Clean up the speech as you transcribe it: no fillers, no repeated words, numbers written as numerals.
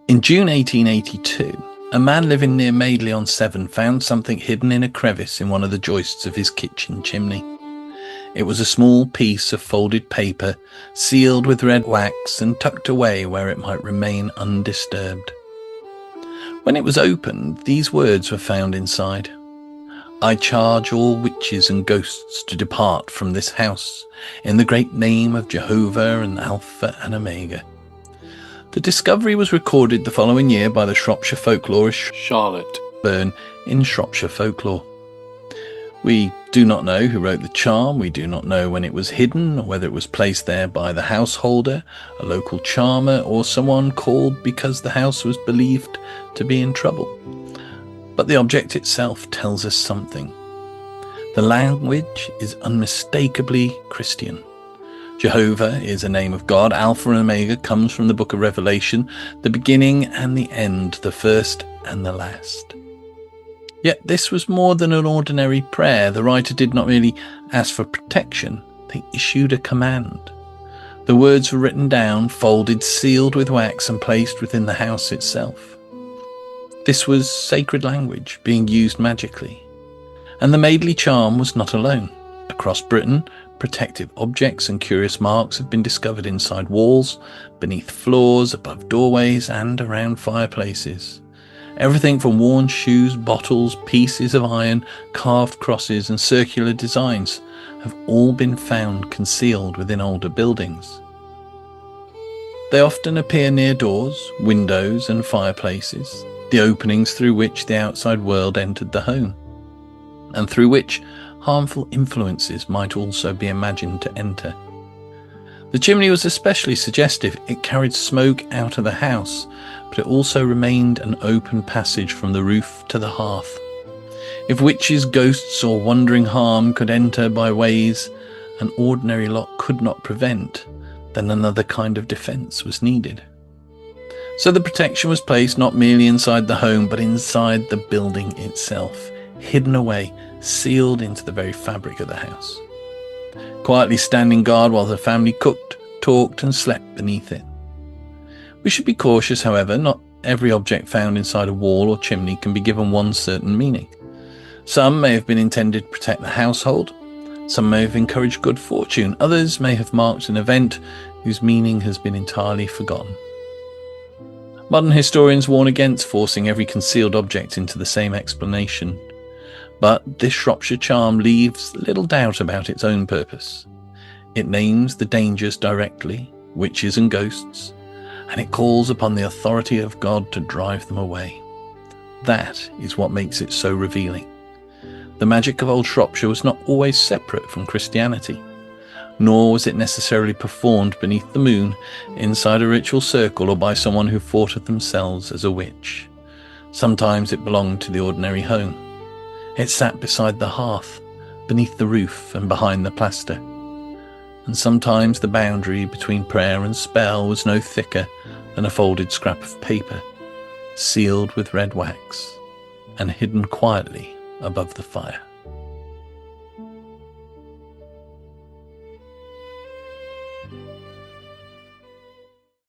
In June 1882, a man living near Madeley-on-Severn found something hidden in a crevice in one of the joists of his kitchen chimney. It was a small piece of folded paper, sealed with red wax and tucked away where it might remain undisturbed. When it was opened, these words were found inside. "I charge all witches and ghosts to depart from this house, in the great name of Jehovah and Alpha and Omega." The discovery was recorded the following year by the Shropshire Folk-Lorist Charlotte Burne in Shropshire Folk-Lore. We do not know who wrote the charm, we do not know when it was hidden, or whether it was placed there by the householder, a local charmer, or someone called because the house was believed to be in trouble. But the object itself tells us something. The language is unmistakably Christian. Jehovah is a name of God. Alpha and Omega comes from the book of Revelation, the beginning and the end, the first and the last. Yet this was more than an ordinary prayer. The writer did not merely ask for protection, they issued a command. The words were written down, folded, sealed with wax and placed within the house itself. This was sacred language being used magically. And the Madeley charm was not alone. Across Britain, protective objects and curious marks have been discovered inside walls, beneath floors, above doorways and around fireplaces. Everything from worn shoes, bottles, pieces of iron, carved crosses and circular designs have all been found concealed within older buildings. They often appear near doors, windows and fireplaces, the openings through which the outside world entered the home, and through which harmful influences might also be imagined to enter. The chimney was especially suggestive. It carried smoke out of the house, but it also remained an open passage from the roof to the hearth. If witches, ghosts or wandering harm could enter by ways an ordinary lock could not prevent, then another kind of defence was needed. So the protection was placed not merely inside the home, but inside the building itself, hidden away, sealed into the very fabric of the house, quietly standing guard while the family cooked, talked and slept beneath it. We should be cautious, however. Not every object found inside a wall or chimney can be given one certain meaning. Some may have been intended to protect the household, some may have encouraged good fortune, others may have marked an event whose meaning has been entirely forgotten. Modern historians warn against forcing every concealed object into the same explanation. But this Shropshire charm leaves little doubt about its own purpose. It names the dangers directly, witches and ghosts, and it calls upon the authority of God to drive them away. That is what makes it so revealing. The magic of old Shropshire was not always separate from Christianity, nor was it necessarily performed beneath the moon, inside a ritual circle, or by someone who thought of themselves as a witch. Sometimes it belonged to the ordinary home. It sat beside the hearth, beneath the roof and behind the plaster. And sometimes the boundary between prayer and spell was no thicker than a folded scrap of paper, sealed with red wax and hidden quietly above the fire.